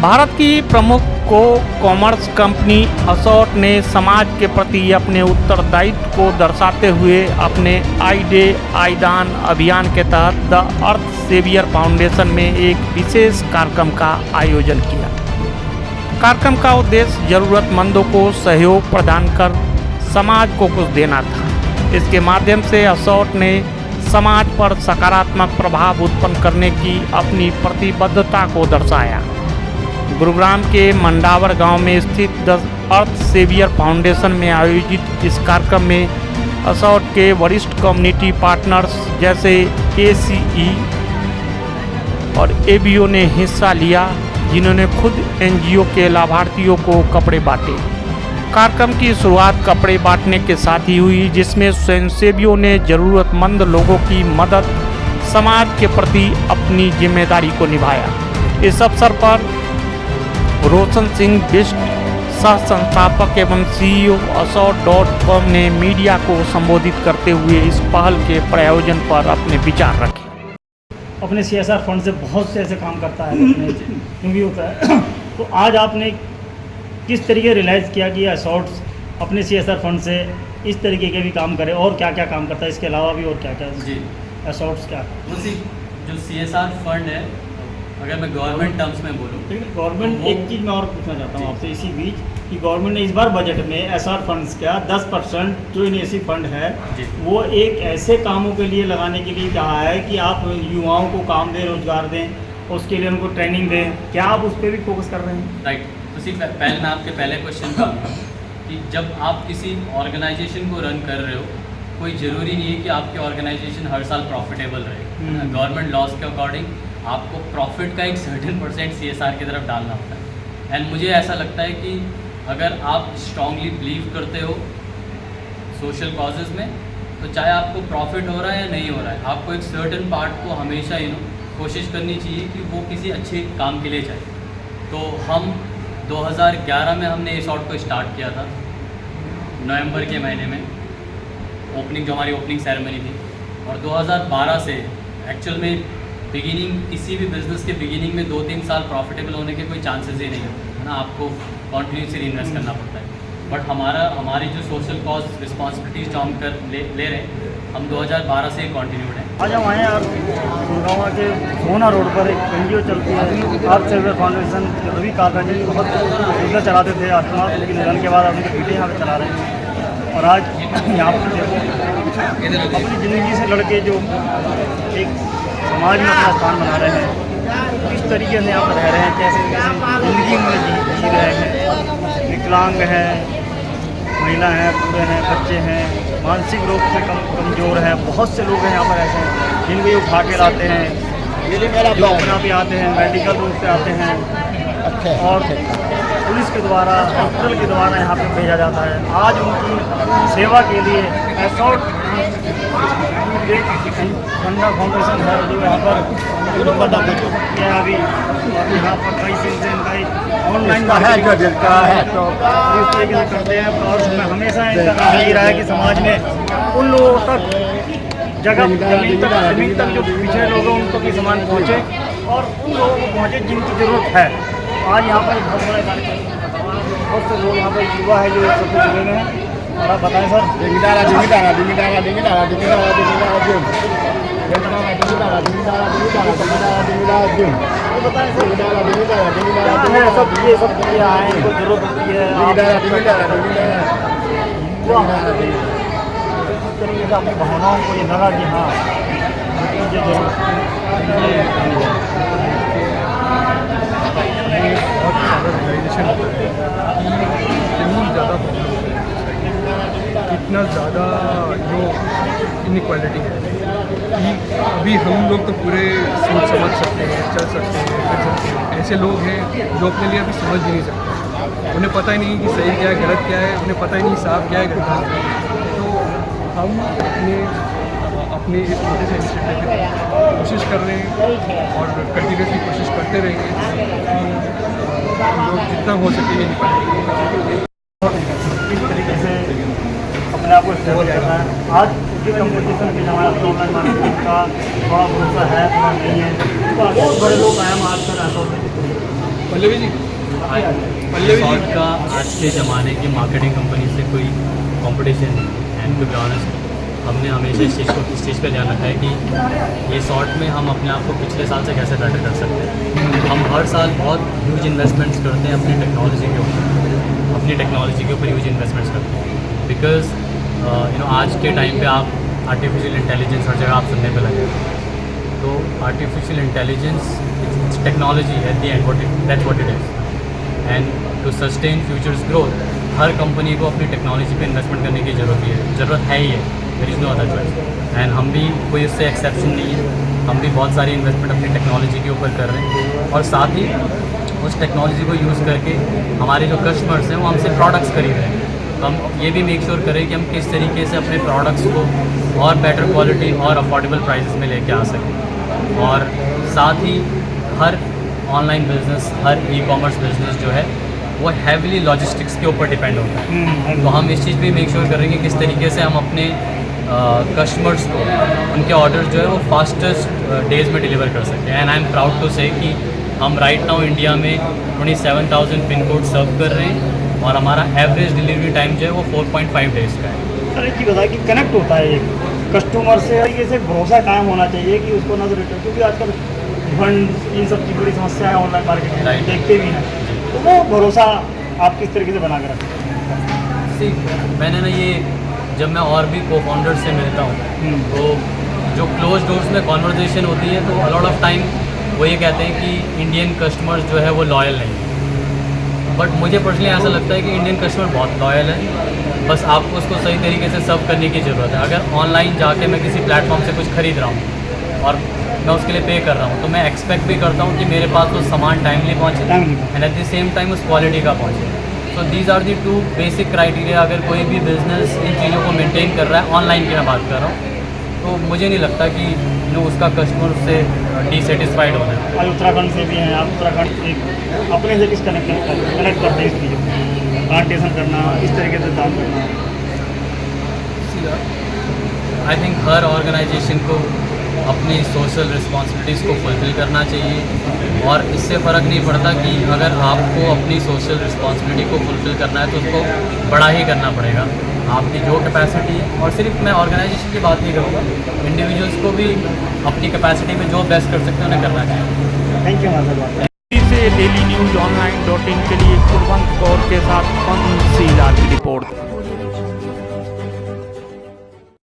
भारत की प्रमुख commerce company असॉट ने समाज के प्रति अपने उत्तरदायित्व को दर्शाते हुए अपने आई डे आई दान अभियान के तहत द अर्थ सेवियर फाउंडेशन में एक विशेष कार्यक्रम का आयोजन किया। कार्यक्रम का उद्देश्य जरूरतमंदों को सहयोग प्रदान कर समाज को कुछ देना था। इसके माध्यम से असॉट ने समाज पर सकारात्मक प्रभाव उत्पन्न करने की अपनी प्रतिबद्धता को दर्शाया। गुरुग्राम के मंडावर गांव में स्थित द अर्थ सेवियर फाउंडेशन में आयोजित इस कार्यक्रम में असॉट के वरिष्ठ कम्युनिटी पार्टनर्स जैसे ACE और ABO ने हिस्सा लिया, जिन्होंने खुद NGO के लाभार्थियों को कपड़े बांटे। कार्यक्रम की शुरुआत कपड़े बांटने के साथ ही हुई, जिसमें स्वयंसेवियों ने ज़रूरतमंद लोगों की मदद समाज के प्रति अपनी जिम्मेदारी को निभाया। इस अवसर पर रोशन सिंह बिष्ट, सह संस्थापक एवं CEO asort.com ने मीडिया को संबोधित करते हुए इस पहल के प्रायोजन पर अपने विचार रखे। अपने CSR फंड से बहुत से ऐसे काम करता है क्योंकि होता है तो आज आपने किस तरीके रियलाइज़ किया कि असॉट्स अपने CSR फंड से इस तरीके के भी काम करे, और क्या क्या काम करता है, इसके अलावा भी और क्या क्या जी असॉट्स क्या उसी जो CSR फंड है, अगर मैं गवर्नमेंट टर्म्स में बोलूँ, गवर्नमेंट एक चीज़ मैं और पूछना चाहता हूँ आपसे इसी बीच कि गवर्नमेंट ने इस बार बजट में SR फंड्स का 10% जो इनिशिएटिव फंड है वो एक ऐसे कामों के लिए लगाने के लिए कहा है कि आप युवाओं को काम दें, रोजगार दें, उसके लिए उनको ट्रेनिंग दें। क्या आप उस पर भी फोकस कर रहे हैं? राइट। उसी पहले मैं आपके पहले क्वेश्चन का कि जब आप किसी ऑर्गेनाइजेशन को रन कर रहे हो, कोई ज़रूरी नहीं है कि आपके ऑर्गेनाइजेशन हर साल प्रॉफिटेबल रहे। गवर्नमेंट लॉज के अकॉर्डिंग आपको प्रॉफिट का एक सर्टेन % CSR की तरफ डालना होता है। एंड मुझे ऐसा लगता है कि अगर आप स्ट्रांगली बिलीव करते हो सोशल कॉजेज़ में, तो चाहे आपको प्रॉफिट हो रहा है या नहीं हो रहा है, आपको एक सर्टेन पार्ट को हमेशा कोशिश करनी चाहिए कि वो किसी अच्छे काम के लिए जाए। तो हम 2011 में हमने असॉट को स्टार्ट किया था, नवंबर के महीने में ओपनिंग, जो हमारी ओपनिंग सेरेमनी थी, और 2012 से एक्चुअल में बिगिनिंग, किसी भी बिज़नेस के बिगिनिंग में 2-3 साल प्रॉफिटेबल होने के कोई चांसेस ही नहीं होते है ना, आपको कॉन्टिन्यूसली इन्वेस्ट करना पड़ता है। बट हमारी जो सोशल कॉज रिस्पॉन्सिबिलिटीज़ जो हम ले रहे हैं, हम 2012 से कंटिन्यूड है। आज हम आए और गुड़गांव के सोना रोड पर एक NGO चलती है अर्थ सेवियर फाउंडेशन के रवि काका जी बहुत योजना चलाते थे आसपास, लेकिन निधन के बाद उनके बेटे यहाँ पर चला रहे हैं। और आज यहाँ पर अपनी ज़िंदगी से लड़के जो एक समाज में अपना स्थान बना रहे हैं, किस तरीके से यहाँ पर रह रहे हैं, कैसे कैसे ज़िंदगी में जी रहे हैं, विकलांग हैं, महिला हैं, बूढ़े हैं, बच्चे हैं, मानसिक रूप से कमज़ोर हैं, बहुत से लोग हैं यहाँ पर ऐसे हैं जिनको ये उठा के लाते हैं, जो अपना भी आते हैं, मेडिकल रूप से आते हैं, और पुलिस के द्वारा, हॉस्पिटल के द्वारा यहाँ पे भेजा जाता है। आज उनकी सेवा के लिए असॉट फंडा फाउंडेशन है जो यहाँ पर अभी यहाँ पर कई से इनका ऑनलाइन है जो जिनका है तो इस तरीके से करते हैं। और हमेशा इनका काम यही रहा है कि समाज में उन लोगों तक जमीन तक जो पिछड़े लोग हैं उन तक भी सामान पहुँचे और उन लोगों को पहुँचे जिनकी ज़रूरत है। आज यहाँ पर बहुत बड़ा कार्यक्रम, बहुत से लोग यहाँ पर युवा है जो सबसे जुड़े हुए हैं। और आप बताएं सर। बताएं सर, सब ये सब चीज़ें आए, इनको जरूरत होती है इस तरीके से अपनी भावनाओं को ये लगा कि हाँ मुझे जरूरत इतना ज़्यादा जो इनइक्वालिटी है कि अभी हम लोग तो पूरे सोच समझ सकते हैं, चल सकते हैं, कर सकते हैं। ऐसे लोग हैं जो अपने लिए अभी समझ भी नहीं सकते, उन्हें पता ही नहीं कि सही क्या है, गलत क्या है, उन्हें पता ही नहीं साफ क्या है, गलत क्या है। तो हम अपने इस छोटे से इनिशिएटिव में कोशिश कर रहे हैं और कंटिन्यूसली कोशिश करते रहेंगे कि लोग जितना हो सके ये निकालेंगे। इस तरीके से अपने आप को स्टेबल करना है। आज की कंपटीशन के ज़माने में ऑनलाइन मार्केटिंग का थोड़ा भरोसा है, थोड़ा नहीं है, तो बहुत बड़े लोग आए हम आज कर पल्लवी जी, पल्लवी जी। शॉर्ट का आज के ज़माने की मार्केटिंग कंपनी से कोई कंपटीशन नहीं है। एंड टू बी ऑनेस्ट, हमने हमेशा इस चीज़ पे ध्यान रखा है कि ये शॉर्ट में हम अपने आप को पिछले साल से कैसे बेटर कर सकते हैं। हम हर साल बहुत ह्यूज इन्वेस्टमेंट्स करते हैं अपनी टेक्नोलॉजी के ऊपर ह्यूज इन्वेस्टमेंट्स करते हैं। बिकॉज आज के टाइम पे आप आर्टिफिशियल इंटेलिजेंस हर जगह आप सुनने पे लगे। तो artificial intelligence technology at the end that's what it is. And to sustain futures growth हर कंपनी को अपनी टेक्नोलॉजी पे इन्वेस्टमेंट करने की ज़रूरत है ही है। There is no other choice. And हम भी कोई उससे एक्सेप्शन नहीं है। हम भी बहुत सारी इन्वेस्टमेंट अपनी टेक्नोलॉजी के ऊपर कर रहे हैं और साथ ही उस टेक्नोलॉजी को यूज़ करके हमारे जो कस्टमर्स हैं वो हमसे प्रोडक्ट्स खरीद रहे हैं। हम ये भी मेक श्योर करें कि हम किस तरीके से अपने प्रोडक्ट्स को और बेटर क्वालिटी और अफोर्डेबल प्राइसेस में लेके आ सकें। और साथ ही हर ऑनलाइन बिजनेस, हर ई कॉमर्स बिजनेस जो है वो हैविली लॉजिस्टिक्स के ऊपर डिपेंड होता है। तो हम इस चीज़ पे मेक श्योर करेंगे किस तरीके से हम अपने कस्टमर्स को उनके ऑर्डर जो है वो फास्टेस्ट डेज़ में डिलीवर कर सकते हैं। And I am proud to say कि हम राइट नाउ इंडिया में 27,000 पिन कोड सर्व कर रहे हैं और हमारा एवरेज डिलीवरी टाइम जो है वो 4.5 डेज़ का है। सर एक चीज़ बताया कि कनेक्ट होता है एक कस्टमर से, तरीके से भरोसा कायम होना चाहिए कि उसको नजर रिटर्न, क्योंकि आजकल फंड इन सब की बड़ी समस्या है ऑनलाइन मार्केटिंग में, Right. देखते भी हैं। तो वो भरोसा आप किस तरीके से बना कर रखते हैं? मैंने ना ये जब मैं और भी को फाउंडर से मिलता हूँ तो जो क्लोज डोर्स में कॉन्वर्जेसन होती है तो अलॉट ऑफ टाइम वो ये कहते हैं कि इंडियन कस्टमर्स जो है वो लॉयल नहीं है। बट मुझे पर्सनली ऐसा लगता है कि इंडियन कस्टमर बहुत लॉयल है। बस आपको उसको सही तरीके से सर्व करने की ज़रूरत है। अगर ऑनलाइन जाके मैं किसी प्लेटफॉर्म से कुछ ख़रीद रहा हूँ और मैं उसके लिए पे कर रहा हूँ तो मैं एक्सपेक्ट भी करता हूँ कि मेरे पास वो सामान टाइमली पहुँचे and at the same time उस क्वालिटी का पहुँचे। So these are the 2 basic criteria. अगर कोई भी बिजनेस इन चीज़ों को मेंटेन कर रहा है, ऑनलाइन की मैं बात कर रहा हूँ, तो मुझे नहीं लगता कि उसका कस्टमर उससे डिससेटिस्फाइड होना है। आज उत्तराखंड से भी हैं आप, उत्तराखंड एक अपने से किस कनेक्ट करते हैं इस चीज़ों को, प्लांटेशन करना, इस तरीके से काम करना। आई थिंक हर ऑर्गेनाइजेशन को अपनी सोशल रिस्पॉन्सिबिलिटीज़ को फुलफ़िल करना चाहिए और इससे फ़र्क नहीं पड़ता कि अगर आपको अपनी सोशल रिस्पॉन्सिबिलिटी को फुलफ़िल करना है तो उसको बड़ा ही करना पड़ेगा। आपकी जो कैपेसिटी है, और सिर्फ मैं ऑर्गेनाइजेशन की बात नहीं करूँगा, इंडिविजुअल्स को भी अपनी कैपेसिटी में जो बेस्ट कर सकते हैं उन्हें करना चाहिए। Thank you Madhav. से डेली न्यूज online.in के लिए कुलवंत कौर के साथ पंसीलाल की रिपोर्ट।